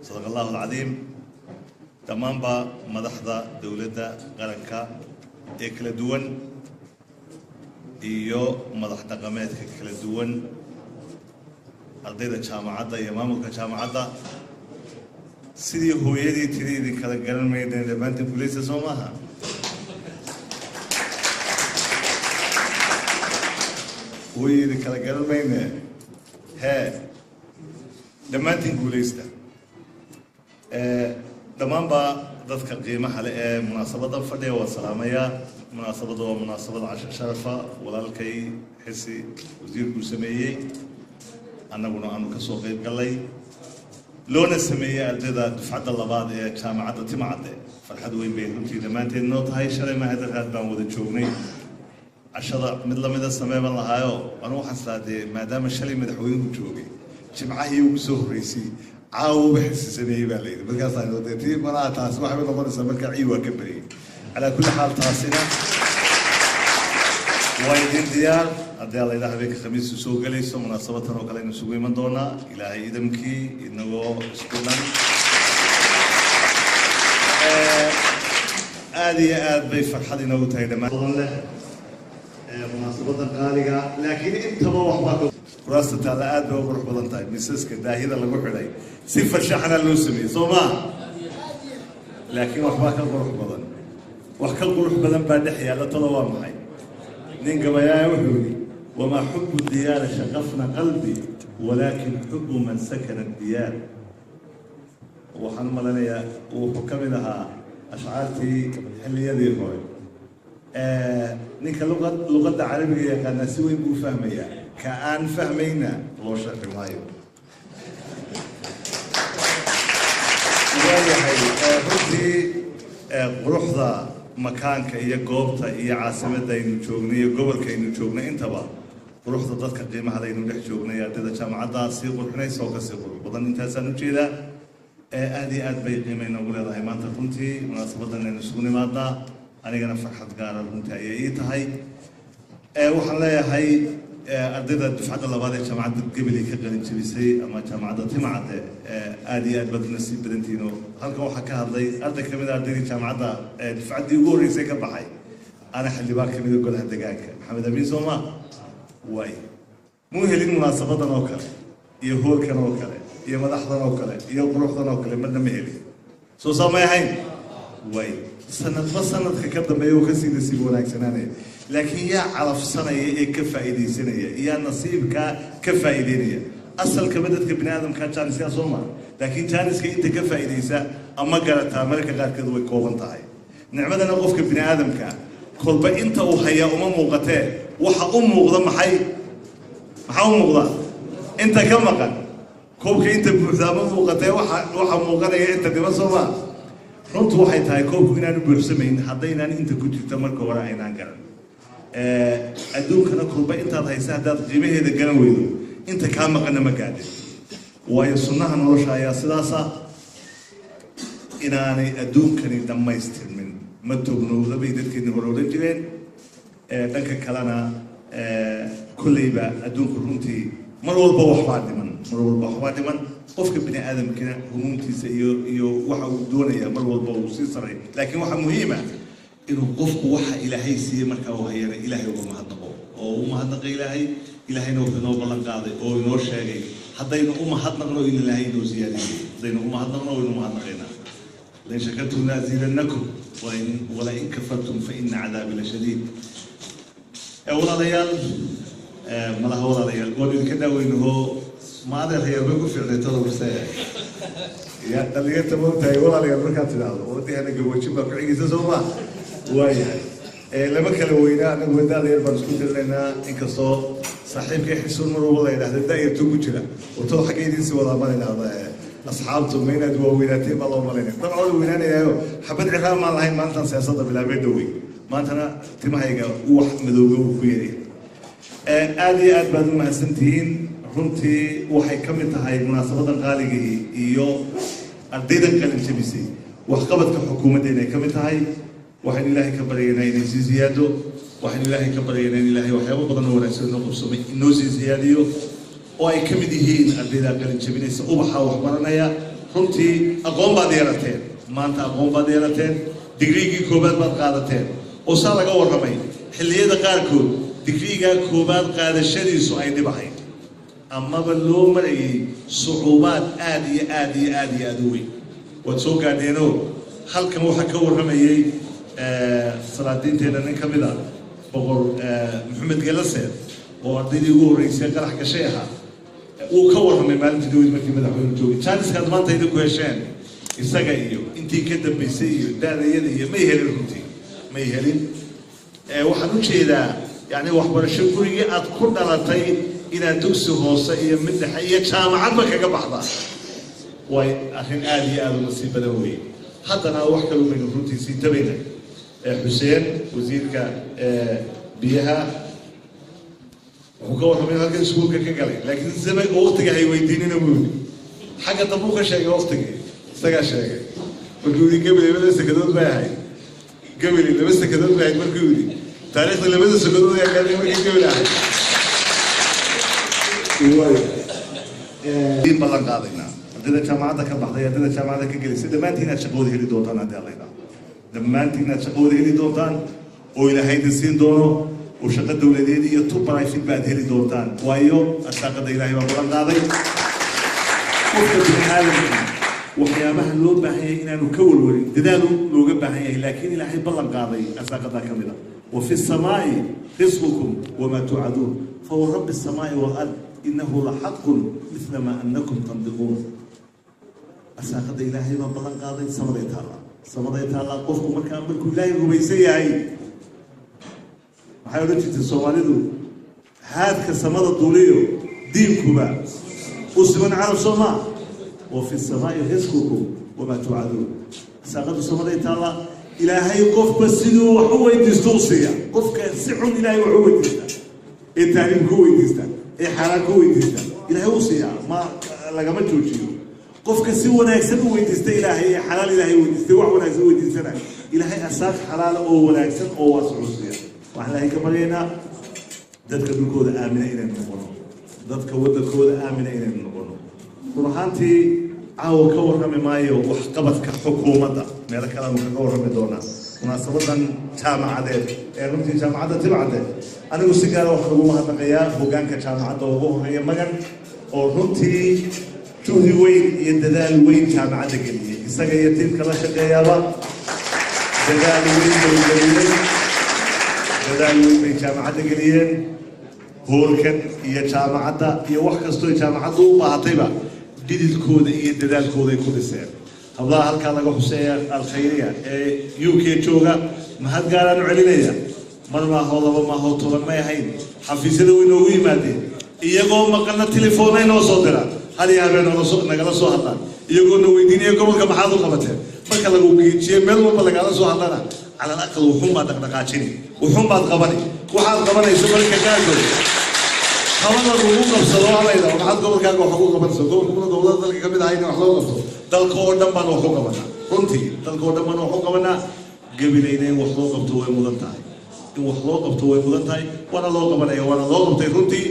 صدق الله العظيم. تمام با مدحضة دولة قرنكا إكلا دوان إيو مدحضة قمات إكلا دوان أرديدا جامعة يا مامك جامعة سيدي هويدي تريدي كلا قرن ميدان لبانتي بوليس سوماها هويدي كلا قرن ميدان ها لبانتي بوليس دمان با ذاتك قيمة على مناسبة فردية والسلامية مناسبة ومناسبة عشر شرفة ولا الكي حسي وزير كوسمية أنا قلنا أنو كسوق قلي لون السمية الجدا دفعة الله بعض جامعة تمعة فرحد وين بينهم تي دمان تنوت هاي شري ما هذا غاد بان وذ تشوفني عشرة مثل السماء بالله هايو أنا حسادي ما دام الشلي مدحوين بتشوفي جمعة يوسف رئيسي عاو بحس سنيه بالي بقى صار وديتي مرة تاس واحد من الناس مركع عيوة كبري على كل حال تاسنا وايدين ديار الديار إذا حبيك خميس سوق لي سو مناسبة وكلا نسوي من دونا إلى هاي دمكي إنه سكونا هذه بيفرح حد نوت هيدا ما له مناسبة قالقة لكن أنت ما وحبك راسة على آد وروح بدن طيب مسسك ده هذا اللي بقول عليه صفر شحنة اللوسمي صوما لكن وحبك الروح بدن وحك الروح بدن بعد حياة لا طلوا معي نينجا يا وحولي وما حب الديار شغفنا قلبي ولكن حب من سكن الديار وحنم لنا وحكم لها أشعارتي اللي يدي هوي نينك لغة عربية كان نسوي بفهمية كأن فهمينا لو شرح مايو runtii quruxda makaanka iyo goobta iyo caasimada aynu joognay iyo gobolka aynu joognay intaba quruxda dadka qiimaha aynu dhex joognay ardayda jaamacadda si qurxinaysa oo ka sii qurux badan intaasaan u jeedaa aad iyo aad bay qiimayna ugu leedahay maanta runtii munaasabadan aynu isugu nimaadnaa anigana farxad gaara runtii ayay ii tahay waxaan leeyahay ardayda dufcadda labaad ee jaamacadda Gabiley ka qalin jabisay ama jaamacadda Timcade aad iyo aad badan nasiib badantiino halkan waxa ka hadlay arday kamid ah ardayda jaamacadda dufcaddii ugu horeysay ka baxay ana xildhibaan kamid ah golaha deegaanka Maxamed Amiin Sooma way muu helin munaasabadan oo kale iyo hoolkan oo kale iyo madaxdan oo kale iyo quruxdan oo kale madna ma helin soo sameeyay way sanadka ka dambeeyay oo ka sii nasiib wanaagsanaaday لكن يا عرف سنة كفائدة سنة يا نصيب كفائدة أصل كبدت كبني آدم كان جانس يا صوما لكن جانس كأنت كفائدة سا أما قالت أمريكا قال كذا ويكون طاي نعمة أنا أقف كبني آدم كان كل بأنت وهيا مغتة وح مغضى محي مغضى أنت كم مقال كوب كأنت بمثابة مغتة وح مغضى أنت دي صوما رنت واحد هاي كوب كنا نبرسمين حضينا أنت كنت تمرك وراءنا قال أدوك أنا كل بقى أنت هاي سهدات قيمة هذا الجنويدو أنت كام مقنا مقادر ويصنعها نرشة يا سلاسة إن أنا أدوك كني دم يستر من متوبنو ذبي يدك إنه رولجين لك كلامنا كل يبقى أدوك رونتي مرول بوح بعد من قفك بني آدم كنا همومتي سيو وحى دونية مرول بوح سيصري لكن وحى مهمة إنه قفك وحى إلهي سي مركا وهي إلهي ومهدقه أو مهدق إلهي نوف نوب الله قاضي أو نور شيء حتى إنه مهدقنا إلى إلهي نو زيادة حتى إنه مهدقنا وإنه مهدقنا لئن شكرتم لأزيدنكم ولئن كفرتم فإن عذابي لشديد أولا ريال ملا هو ريال قولي كده وإنه ما أدري هي بيقول في الريتورو بس يا تلقى تموت هاي ولا ريال مركات هذا ودي أنا جوّد شو بقى عيسى سوما وايد لما كانوا وينا أنا ودا لي البرسكوت لنا إنكسو صاحب يحسون مرة والله إذا هذا داير توجنا وطول حكيدين سوى الله مالنا هذا أصحاب تمينا دوا ويناتهم الله مالنا طبعا ويننا يا حبت عقاب ما الله ما أنت سياسة بلا بدوي ما أنتنا تمهيجا واحد مدوي وكويري آدي أدبر ما سنتين runtii waxay ka mid tahay munaasabadan qaaliga iyo ardayda qalin jabisay wax qabadka xukuumadda ay ka mid tahay waxaan ilaahay ka baryaynaa inay sii ziyaado waxaan ilaahay ka baryaynaa in ilaahay waxyaabo badan oo wanaagsan oo qabsamay inoo sii ziyaadiyo oo ay ka mid yihiin ardayda qalin jabinaysa ubaxa wax baranaya runtii aqoon baad yeelateen maanta aqoon baad yeelateen digriigii koobaad baad qaadateen oo saa laga warramay xilliyada qaarkood digriigaa koobaad qaadashadiisu ay dhibahay amaba loo marayay sucuubaad aad iyo aad iyo aad iyo aad u weyn waad soo gaadheenoo halkan waxaa ka warramayay salaadiinteena nin ka mid ah boqor maxamed gelaseed oo ardaydii ugu horreysay qarax gashay ahaa wuu ka warramay maalintii dawid markii madaxweyne joogay jaaniskaad maanta idinku hesheen isaga iyo intii ka dambaysay iyo daadayada iyo may helin runtii may helin waxaan u jeedaa yani waxbarasho gurigii aad ku dhalatay inaad dugsi hoose iyo mid dhexe iyo jaamacadba kaga baxda way arrin aad iyo aad u nasiib badan weeye haddana wax kale umaynu runtii sii tabayna xuseen wasiirka biyaha wuxuu ka warramay halkan iskuulka ka galay laakiin zaman waqtiga hay weydiinina wuu yidhi xagga dambuu ka sheegay waqtigii isagaa sheegay markuu yidhi gabiley 2 sakadood bay ahayd gabiley 2 sakadood bay ahayd markuu yidhi taariikhda 2 sakadood ay ahayd markii gabiley ahayd in balan qaadaynaa ardayda jaamacadda ka baxday ardayda jaamacadda ka gelisay dhammaantiin inaad shaqooda heli doontaan haddii alla idhaa dhammaantiin inaad shaqooda heli doontaan oo ilaahayda siin doono oo shaqo dowladeed iyo tu private baad heli doontaan waayo arsaaqada ilaahay baa balan qaaday qofka bini aadamka waxyaabaha loo baahan yahay inaanu ka walwalin dadaalu looga baahan yahay laakiin ilaahay ballan qaaday arsaaqada ka mid ah وفي السماء رزقكم وما توعدون فورب السماء والأرض إنه لحق مثل ما أنكم تنطقون أساقد إلهي ما بلن قاضي سمريت الله قفكم مركان بالكم إلهي ربيسي هاي waxay oran jirtay Soomaalidu haadka samada duuliyo diinkuba usman carab Soomaa وفي السماء رزقكم وما توعدون أساقد سمريت الله إلهي قف بسيدو وحوي دستوسيا قف كسحن إلهي وحوي دستا التعليم كوي دستا حالة كوي دستا إلهي وصيا ما لقى توجيه قف كسيو ناكسب ويدستا إلهي حلال إلهي ويدستا وحوي ناكسب ويدستا إلهي أساق حلال أو ناكسب أو وصعوصيا وإحنا هيك مرينا دتك بالكود آمنة إلى النقطة دتك ودكود آمنة إلى النقطة ورهانتي عاو كور رمي مايو وحقبت كحكومة ماذا كلام كور رمي دونا مناسبة جامعة رمتي جامعة تبعده أنا مستقال وحكومة تقيا وكان كجامعة وهو هي مجن ورمتي توهي وين يدلال وين جامعة قليل يستقى يتيم كلا شقيا با دلال وين قليل دلال وين جامعة قليل هولكن هي جامعة هي وحكستو جامعة وبعطيبة didilkooda iyo dadaalkooda ay ku dhiseen hablaha halka laga xuseeyo alkhayriya UK jooga mahad gaaraan u celinaya marma hawlaba ma hoo toban ma ahayn xafiisyada way noogu yimaadeen iyagoo maqalna telefoon ay noo soo diraan hal iyo habeen nagala soo hadlaan iyagoo weydiinaya gobolka maxaad u qabateen marka lagu geejiyo meel walba lagala soo hadlana على الأقل وحوم بعد دقاقتين وحوم بعد قبني واحد قبني يسمى لك كاجو خلاص الحقوق بصراحة ما إذا واحد قبل كاجو حقوق بس قبل ذلك كم إذا هينا حلو قبته دل كوردم بانو حقوق بنا رنتي دل كوردم بانو حقوق بنا قبلينه وحقوق قبته ومدنتاي وحقوق قبته ومدنتاي وأنا لو قبنا وأنا لو قبته رنتي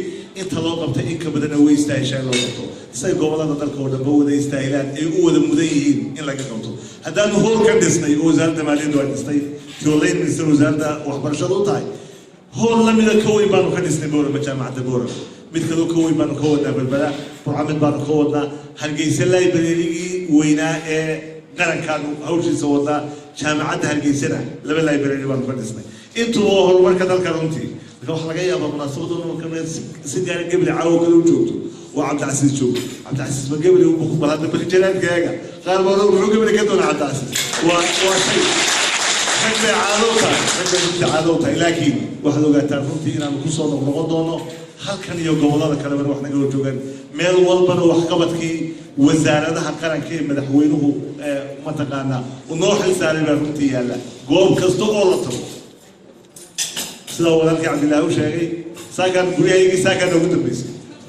أنت لو قبته إنك بدنا ويستاهل شيء لو قبته ساي قبل دل كوردم بود يستاهلان هو ذا مدين إن لك قبته هذا هو كان دستي وزارة مالية دوار دستي تولين من وزارة وحبر شروطاي هو لم يكوي بانو كان دستي بورا مجامعة بورا مثل كوي بانو كودنا بالبلاء برعمل بانو كودنا هالجيس الله يبريلي وينا قرن كانوا هوشي سودا جامعة هالجيسنا لما الله يبريلي بانو كان دستي انتو هو المركز الكرونتي لو حلقة يا بابا مناسبة إنه كمان سيدي قبل عاو كده وجوده وعبد العزيز شو عبد العزيز ما قبل وبخبر هذا بالجلال كذا قال بروح قبل كده عبد العزيز وشيء حتى عادوتا لكن واحد وقت تعرفون أنا مكسور ونقضونه هل كان يوم هذا كلام واحنا نقول جوجل ميل والبنا وحقبت كي وزارة حقنا كي مدحوينه ما تقانا ونروح لسالي برمتي يلا قوم كستو غلطه سلوا ذلك عبد الله وشيء ساكن قوي ساكن نقول بس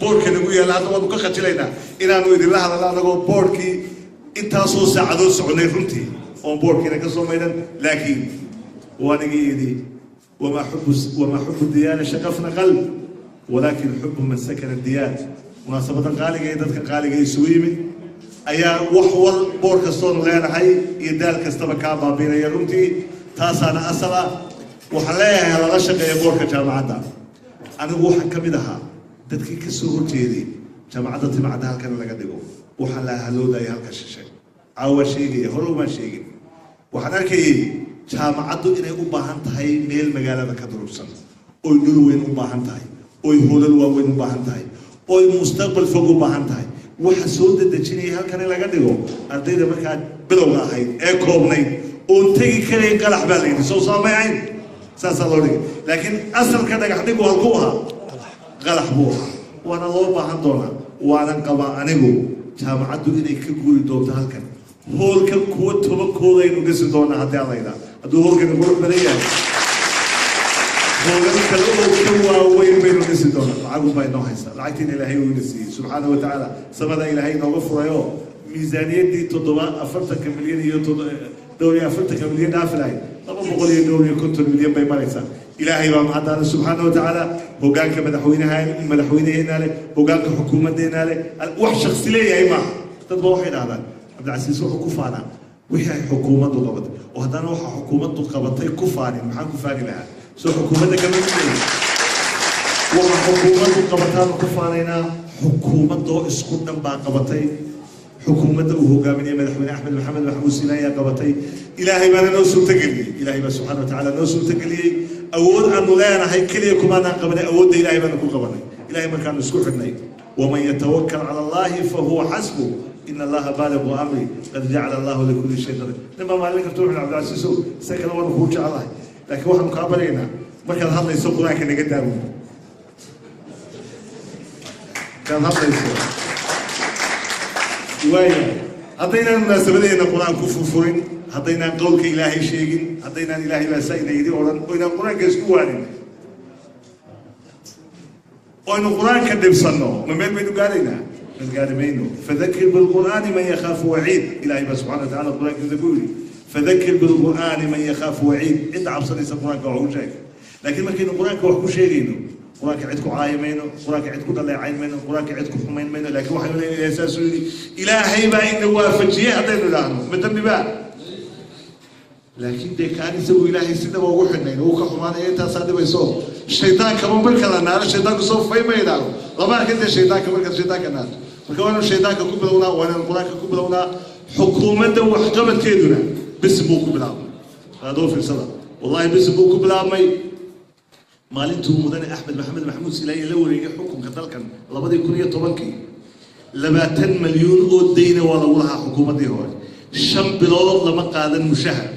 بورك نقول يلا هذا ما بكرة خلينا إن أنا ودي الله هذا نقول بوركي أنت أصلا سعدو سعوني رمتي أو بوركي نكسر ميدان لكن وأنا جيدي وما حب الديانة شقفنا قلب ولكن حب من سكن الديات مناسبة قال جيدة قال جيد سويمي ayaa wax wal boor kastoon leenahay iyo daal kastaba kaa baabiinaya runtii taasaana asal ah waxaan leeyahay lala shaqeeya boorka jaamacadda anigu waxaan ka mid ahaa dadkii ka soo horjeeday jaamacadda timacadda halkan laga dhigo waxaan la halooday halka shishay caawa sheegaya hore uma sheegin waxaan arkayay jaamacaddu inay u baahan tahay meel magaalada ka durugsan oo dhul weyn u baahan tahay oo hoolal waaweyn u baahan tahay oo mustaqbal fog u baahan tahay waxa soo dadajinaya halkan laga dhigo ardayda markaa bilowga ahayd ee koobnayd oo tagi karay qalax baa la yidhi soo saameeyn saasaa loo dhigay laakiin asalka dhagax dhigu halkuu ahaa qalax buu ahaa waana loo baahan doonaa waanan qabaa anigu jaamacaddu inay ka guuri doonto halkan hoolka kuwa tobankooda aynu dhisi doonaa haddii aan la yidhaha hadduu hoolkani qurux badan yahay hoolal kale oo ka waaweyn baynu dhisi doonaa lacagun baa inoo haysa lacagtiina ilaahay uu ina siiyey subxaana wa tacaala samada ilaahay inooga furayoo miisaaniyaddii 40 milyan iyo 40 milyan dhaafilahay 250 milyan bay maraysaa ilaahay baa mahadana subxaana wa tacaala hoggaanka madaxweynaheena leh hoggaanka xukuumaddeena leh wax shakhsi leeyahay maaha dad ba waxay dhahdaan cabdicasiis wuxuu ku faanaa wixii ay xukuumaddu qabatay oo haddana waxa xukuumaddu qabatay ku faanin maxaan ku faani lahaa soo xukuumadda kama midayno waxa xukuumaddu qabataan ku faanaynaa xukuumaddoo isku dhan baa qabatay xukuumadda uu hogaaminaya madaxweyne axmed maxamed maxamuud siinaay ayaa qabatay ilaahay baana noo suurtageliyey ilaahay baa subxaana wa tacaala noo suurtageliyey awood aanu leenahay keliya kumaanaan qabanay awoodda ilaahay baana ku qabanay ilaahay markaanu isku xidhnay waman yatawakkal cala allahi fahuwa xasbu إن الله بالغ أمري قد جعل الله لكل شيء قدر لما ما لك تروح عبد العزيز سكن وانا خوش الله لكن واحد مقابلينا ما كان هذا يسوق لك اللي قدامه كان هذا يسوق وين هدينا المناسبة لنا القرآن كفر فرين هدينا قولك إلهي شيء هدينا إلهي لا سيد يدي ورن وين القرآن كسكواني وين القرآن كذب صنّه من بين قالنا من قادمينه فذكر بالقرآن من يخاف وعيد إلهي سبحانه وتعالى القرآن كذبولي فذكر بالقرآن من يخاف وعيد أنت عبصني القرآن كوحو شيء لكن ما كان القرآن كوحو شيء القرآن عندكم عايم منه القرآن عندكم ضل عين منه القرآن عندكم حمين منه لكن واحد من الأساس إلهي ما إنه وافجيه هذين لعنه متم بقى لكن ده كان يسوي إلهي سيدنا ووحنا إنه كحمان إيه تصادق بيسوق الشيطان كمان بالكلام نار الشيطان كسوف في ما يدعو لما كنت الشيطان كمان كان الشيطان كنار marka shaydaanka ku bilowna waana quraanka ku bilowna xukuumadda wax qabadkeeduna bisbuu ku bilaabmay hadoo fiirsada wallahi bisbuu ku bilaabmay maalintuu mudane axmed maxamed maxamuud silaay la wareegay xukunka dalkan 2010 20 milyan oo deyna waa lagu lahaa xukuumaddii hore 5 bilood lama qaadan mushahar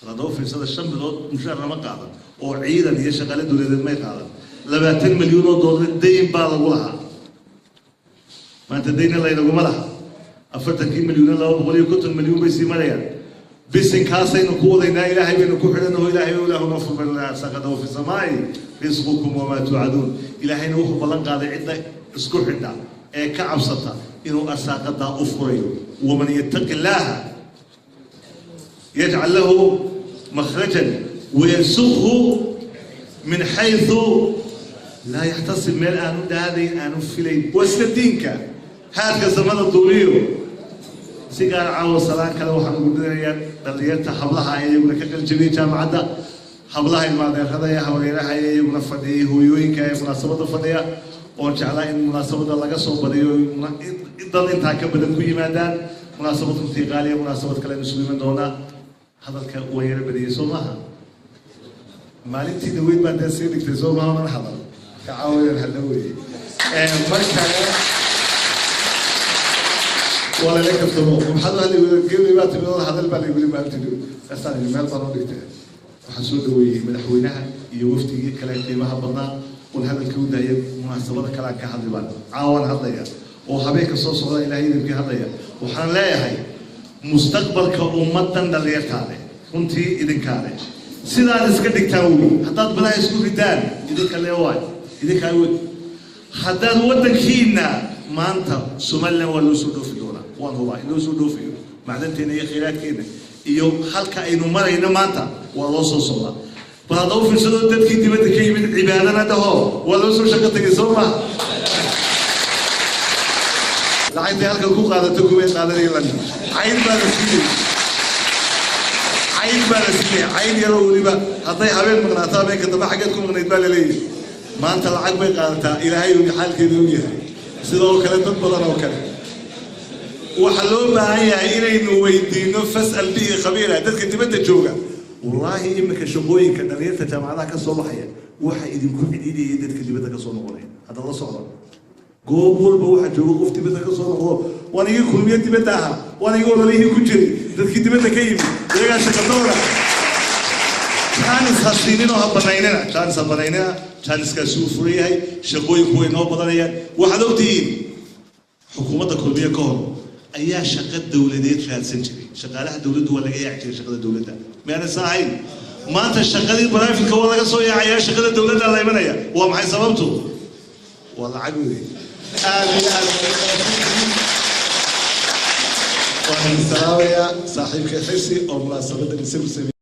hadoo fiirsada 5 bilood mushahar lama qaadan oo ciidan iyo shaqaale dawladeed ma qaadan 20 milyan oo dollar deyn baa lagu lahaa ما تدين الله ينقو ملح أفرتك مليون الله وبغليه كتن مليون بيسي مليان بيسن كاسين نقول إن إلهي بينكو حلنه إلهي وله نفر من الله سقطه في السماء رزقكم وما توعدون إلهي نوخ بلنق هذا عدة اسكو حدا كعب سطا إنه أساقطه أفريه ومن يتق الله يجعل له مخرجا ويرزقه من حيث لا يحتصب من الآن هذه أن فيلي وسدينك هذا زمان الدوليو سيجار عاو صلاة كلا وحنا قلنا دليلت حبلها هي يقول لك الجميع جامعة حبلها الماضي هذا يا هوريها هي يقول فديه هو يوين كاي مناسبة فديه وجعلها إن مناسبة الله قصوا بديه إذا أنت هكذا كوي مادان مناسبة انتقالية مناسبة كلا مسلمين دونا هذا الكوير بديه سومها مالتي دوين بعد سيدك تزومها من حضر كعاوي الهلوي مركز ولا لك الطموح ومحضر اللي يقول لي بات من هذا البال يقول لي ما تدو استنى ما الطرق ده وحسود وي مدحوينها يوفتي كلام قيمها بدنا وهذا الكود ده مناسبه كلام كحد بال عاون هذايا وحبيك الصوص الله الهي يبكي هذايا وحنا لا هي مستقبل كأمة دليرتها كنت إذن كاره سيدا اسك دغتاوي حداد بلا اسكو ردان إذن كليواي إذن كاوي حداد ودنكينا ما أنت سملنا ولا سودو في دولا وان هو إنه سودو في معدنتنا هي خيرات كده يوم حلقة إنه مرة إنه ما أنت والله صوصلا فهذا في سودو تدكي تبدأ كي من عبادنا ده ولا سو شقتك زوما lacagtii halka ku qaadato kumay qaadanayeen lan cayn baa la siiyey cayn yaroo weliba hadday habeen maqnaataa habeenka dambe xaggeed ku maqnayd baa la leeyahay maanta lacag bay qaadataa ilaahay uu xaalkeeda u yahay sidoo kale dad badan oo kale waxa loo baahan yahay inaynu weydiino fas'al bihi khabiira dadka dibadda jooga wallaahi imika shaqooyinka dhalinyarta jaamacadaha ka soo baxaya waxa idinku cidhiidhiyay dadka dibadda ka soo noqonaya hadda la socdo goob walba waxa jooga qof dibadda ka soo noqdo waan iga kulmiye dibadda ahaa waan iga ololihii ku jiray dadkii dibadda ka yimid iyagaa shaqadoora jaanis ha siinino ha banaynina jaaniskaasi uu furan yahay shaqooyinku way noo badanayaan waxaad ogtihiin xukuumadda kulmiye ka hor ayaa shaqo dawladeed raadsan jiray shaqaalaha dawladdu waa laga yaaci jiray shaqada dawladda miyaanan saahayn maanta shaqadii baraafitka waa laga soo yaacayaa shaqada dawladda la imanaya waa maxay sababtu waa lacag weeye aad iyo aad waxaan salaamayaa saaxiibka xirsi oo munaasabadda isagu sameeyay